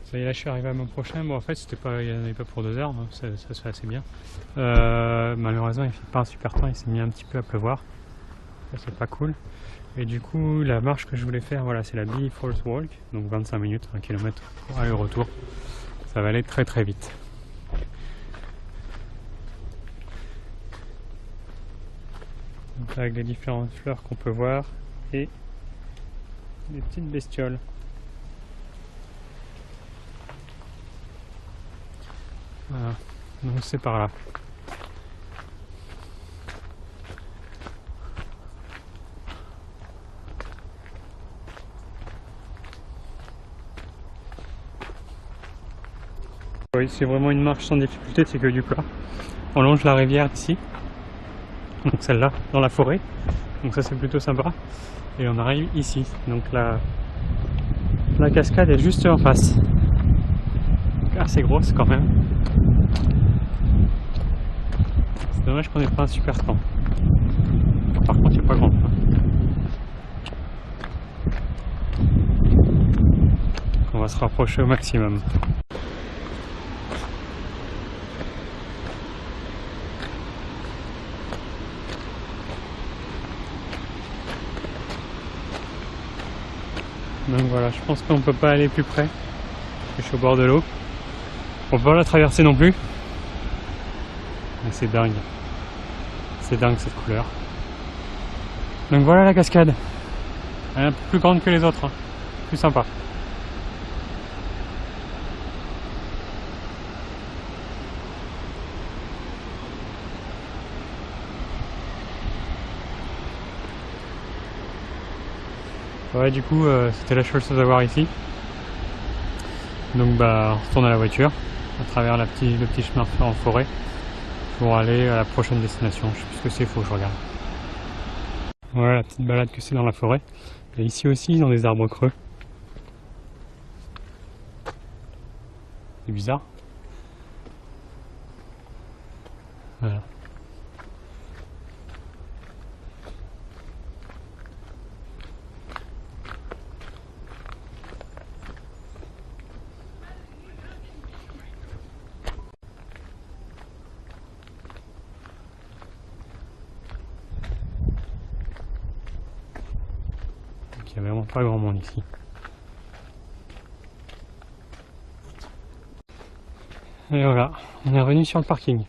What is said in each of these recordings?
Ça y est, là je suis arrivé à mon prochain. Bon, en fait, il n'y en avait pas pour 2 heures, hein. Ça se fait assez bien. Malheureusement, il fait pas un super temps, il s'est mis un petit peu à pleuvoir. Ça, c'est pas cool. Et du coup, la marche que je voulais faire, voilà, c'est la Bee Forest Walk, donc 25 minutes, 1 km pour aller-retour. Ça va aller très très vite. Donc, avec les différentes fleurs qu'on peut voir et des petites bestioles. Voilà, donc c'est par là. Oui, c'est vraiment une marche sans difficulté, c'est que du plat. On longe la rivière ici, donc celle-là, dans la forêt. Donc ça c'est plutôt sympa. Et on arrive ici, donc la cascade est juste en face. Donc assez grosse quand même. C'est dommage qu'on n'ait pas un super temps. Par contre il n'y a pas grand chose. On va se rapprocher au maximum. Donc voilà, je pense qu'on peut pas aller plus près. Je suis au bord de l'eau. On peut pas la traverser non plus. Mais c'est dingue. C'est dingue cette couleur. Donc voilà la cascade. Elle est un peu plus grande que les autres. Hein. Plus sympa. Ouais, du coup, c'était la seule chose à voir ici. Donc bah, on retourne à la voiture à travers le petit chemin en forêt pour aller à la prochaine destination. Je sais plus ce que c'est, il faut que je regarde. Voilà la petite balade que c'est dans la forêt. Et ici aussi, ils ont des arbres creux. C'est bizarre. Voilà. Il n'y a vraiment pas grand monde ici. Et voilà, on est revenu sur le parking.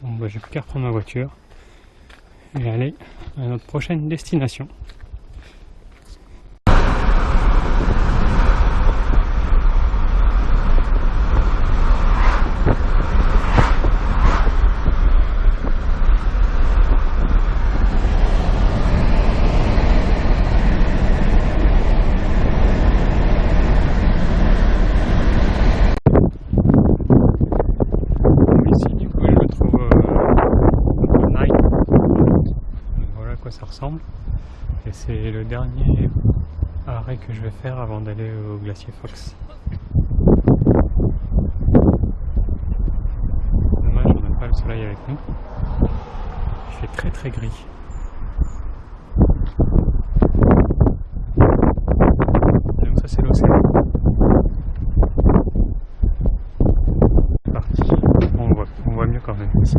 Bon, bah, je vais plus qu'à reprendre ma voiture et aller à notre prochaine destination. Ça ressemble et c'est le dernier arrêt que je vais faire avant d'aller au glacier Fox. Dommage, on n'a pas le soleil avec nous, il fait très très gris. Donc ça c'est l'océan. C'est parti, on voit mieux quand même ici.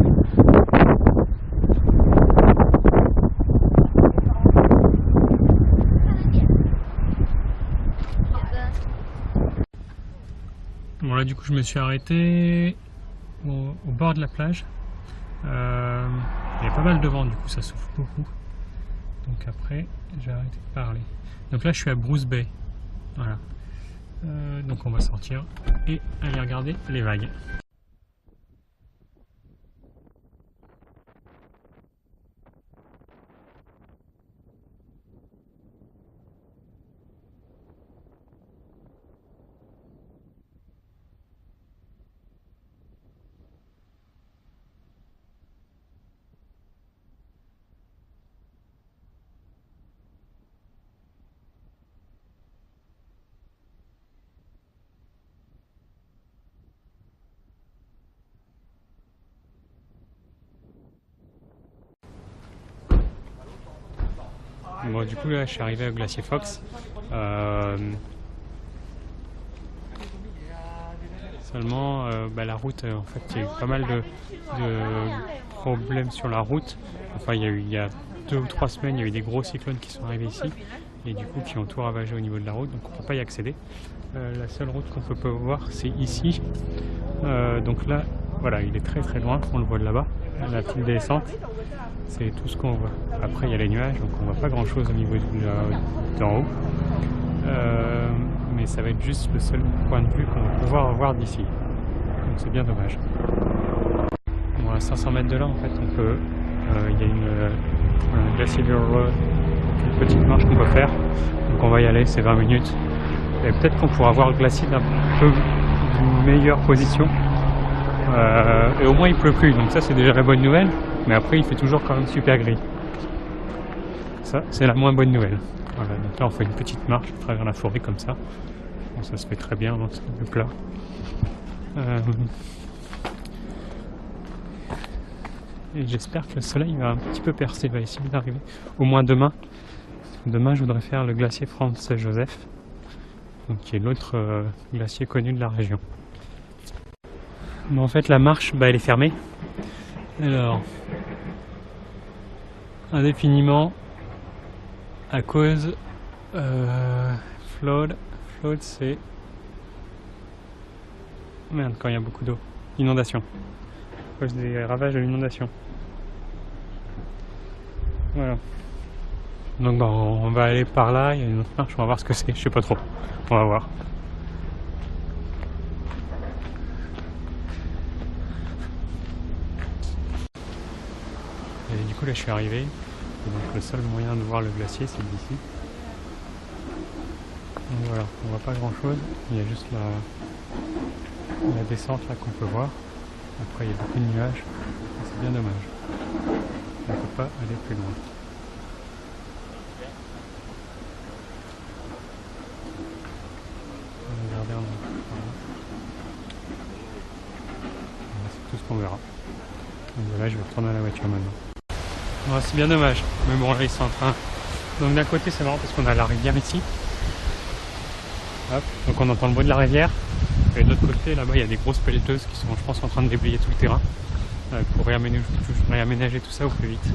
Bon là du coup je me suis arrêté au bord de la plage. Il y a pas mal de vent, du coup ça souffle beaucoup. Donc après j'ai arrêté de parler. Donc là je suis à Bruce Bay. Voilà. Donc on va sortir et aller regarder les vagues. Bon du coup là je suis arrivé au glacier Fox. Seulement, la route, en fait, il y a eu pas mal de problèmes sur la route. Enfin, il y a 2 ou 3 semaines, il y a eu des gros cyclones qui sont arrivés ici et du coup qui ont tout ravagé au niveau de la route, donc on ne peut pas y accéder. La seule route qu'on peut voir, c'est ici. Donc là, voilà, il est très très loin, on le voit de là-bas. La petite descente, c'est tout ce qu'on voit. Après, il y a les nuages, donc on voit pas grand-chose au niveau d'en haut. Mais ça va être juste le seul point de vue qu'on va pouvoir voir d'ici. Donc c'est bien dommage. Bon, à 500 mètres de là, en fait, on peut. Il y a un glacier de road, une petite marche qu'on peut faire. Donc on va y aller, c'est 20 minutes. Et peut-être qu'on pourra voir le glacier d'un peu d'une meilleure position. Et au moins il pleut plus, donc ça c'est déjà la bonne nouvelle. Mais après il fait toujours quand même super gris. Ça c'est la moins bonne nouvelle. Voilà, donc là on fait une petite marche à travers la forêt comme ça. Bon, ça se fait très bien dans le plat. Et j'espère que le soleil va un petit peu percer, va essayer d'arriver. Au moins demain. Demain je voudrais faire le glacier Franz Joseph, donc qui est l'autre glacier connu de la région. Mais en fait la marche elle est fermée. Alors indéfiniment à cause flood c'est merde quand il y a beaucoup d'eau, inondation, à cause des ravages de l'inondation. Voilà. Donc on va aller par là, il y a une autre marche, on va voir ce que c'est, je sais pas trop, on va voir. Et du coup là je suis arrivé, et donc le seul moyen de voir le glacier c'est d'ici. Donc voilà, on voit pas grand chose, il y a juste la descente là qu'on peut voir. Après il y a beaucoup de nuages, c'est bien dommage. On ne peut pas aller plus loin. On va regarder en haut. C'est tout ce qu'on verra. Donc là je vais retourner à la voiture maintenant. Bon, c'est bien dommage, mais bon là ils sont en train. Donc d'un côté c'est marrant parce qu'on a la rivière ici. Hop, donc on entend le bruit de la rivière. Et de l'autre côté là-bas il y a des grosses pelleteuses qui sont je pense en train de déblayer tout le terrain pour réaménager tout ça au plus vite.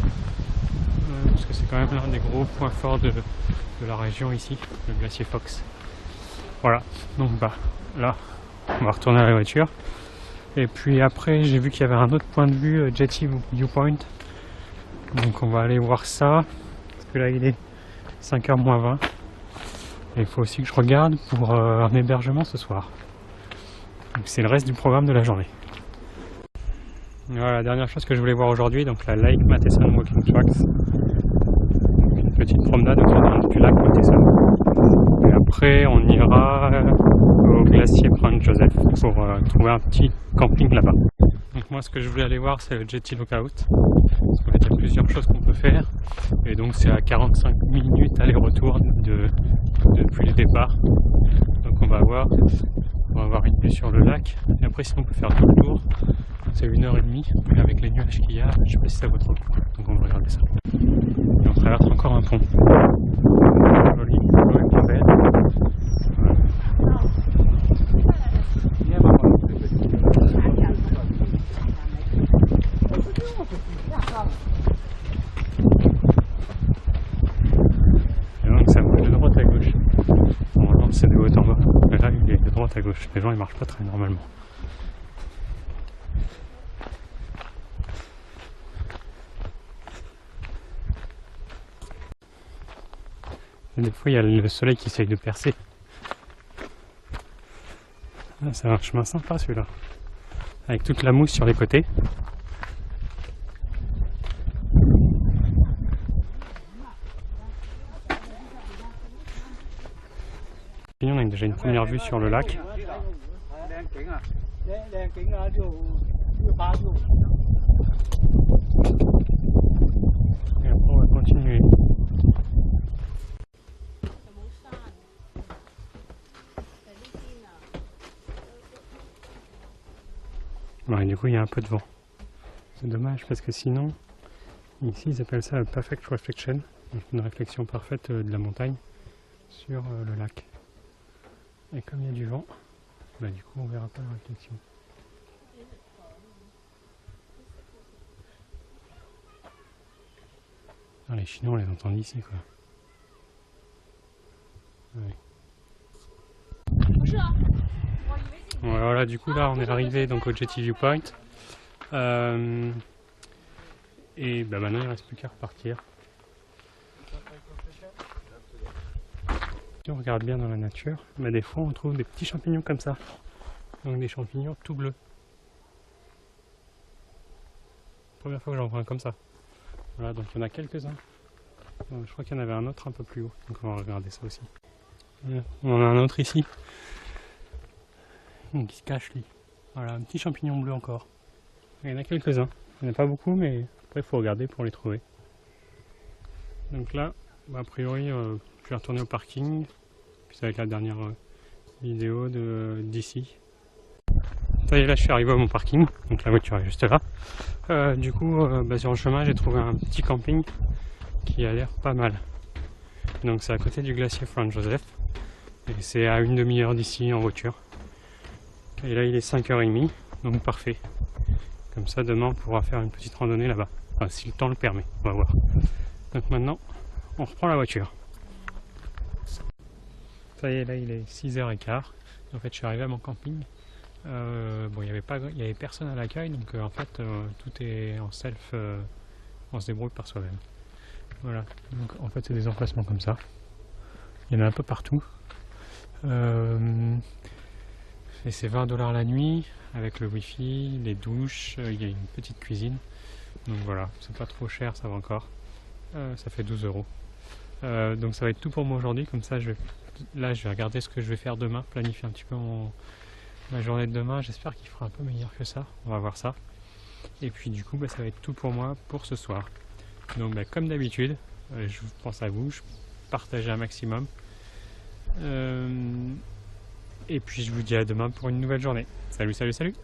Parce que c'est quand même l'un des gros points forts de la région ici, le glacier Fox. Voilà, donc là on va retourner à la voiture. Et puis après j'ai vu qu'il y avait un autre point de vue, Jetty Viewpoint. Donc on va aller voir ça, parce que là il est 5h moins 20. Et il faut aussi que je regarde pour un hébergement ce soir. Donc c'est le reste du programme de la journée. Voilà la dernière chose que je voulais voir aujourd'hui, donc la Lake Matheson Walking Tracks. Donc une petite promenade autour du lac Matheson. Et après on ira au glacier Franz Joseph pour trouver un petit camping là-bas. Donc moi ce que je voulais aller voir c'est le Jetty Lookout. Parce qu'en fait il y a plusieurs choses qu'on peut faire. Et donc c'est à 45 minutes aller-retour depuis le départ. Donc on va avoir une vue sur le lac. Et après sinon on peut faire tout le tour. C'est 1h30. Mais avec les nuages qu'il y a, je sais pas si ça vaut trop le coup. Donc on va regarder ça. Et on traverse encore un pont. Joli, l'eau est pas belle. Voilà. Et donc ça bouge de droite à gauche. Normalement c'est de haut en bas. Mais là il est de droite à gauche. Les gens ils marchent pas très normalement. Et des fois il y a le soleil qui essaye de percer. Ah, c'est un chemin sympa celui-là. Avec toute la mousse sur les côtés. Et on a déjà une première vue sur le lac. Et après on va continuer. Ouais, du coup il y a un peu de vent. C'est dommage parce que sinon, ici ils appellent ça perfect reflection, donc une réflexion parfaite de la montagne sur le lac. Et comme il y a du vent, Bah du coup on verra pas la réflexion. Ah, les Chinois on les entend d'ici quoi. Ouais. Bon, voilà, du coup là on est arrivé donc au Jetty Viewpoint. Et bah maintenant il ne reste plus qu'à repartir. Si on regarde bien dans la nature, bah des fois on trouve des petits champignons comme ça. Donc des champignons tout bleus. Première fois que j'en vois un comme ça. Voilà, donc il y en a quelques-uns. Je crois qu'il y en avait un autre un peu plus haut, donc on va regarder ça aussi. Voilà, on en a un autre ici. Qui se cache lui. Voilà, un petit champignon bleu encore. Il y en a quelques-uns. Il n'y en a pas beaucoup, mais après il faut regarder pour les trouver. Donc là, bah, a priori, je vais retourner au parking. Puis ça va être la dernière vidéo d'ici. Ça y est, là je suis arrivé à mon parking, donc la voiture est juste là. Du coup, bah, sur le chemin, j'ai trouvé un petit camping qui a l'air pas mal. Donc c'est à côté du glacier Franz Josef. Et c'est à une demi-heure d'ici en voiture. Et là il est 5h30, donc parfait. Comme ça demain on pourra faire une petite randonnée là-bas. Enfin si le temps le permet, on va voir. Donc maintenant on reprend la voiture. Ça y est, là il est 6h15. En fait je suis arrivé à mon camping. Bon, il y avait personne à l'accueil, donc en fait tout est en self, on se débrouille par soi-même. Voilà, donc en fait c'est des emplacements comme ça. Il y en a un peu partout. Et c'est 20 $ la nuit, avec le wifi, les douches, il y a une petite cuisine. Donc voilà, c'est pas trop cher, ça va encore. Ça fait 12 €. Donc ça va être tout pour moi aujourd'hui, comme ça je vais regarder ce que je vais faire demain, planifier un petit peu ma journée de demain. J'espère qu'il fera un peu meilleur que ça, on va voir ça. Et puis du coup, bah, ça va être tout pour moi pour ce soir. Donc bah, comme d'habitude, je pense à vous, je partage un maximum. Et puis je vous dis à demain pour une nouvelle journée. Salut, salut, salut!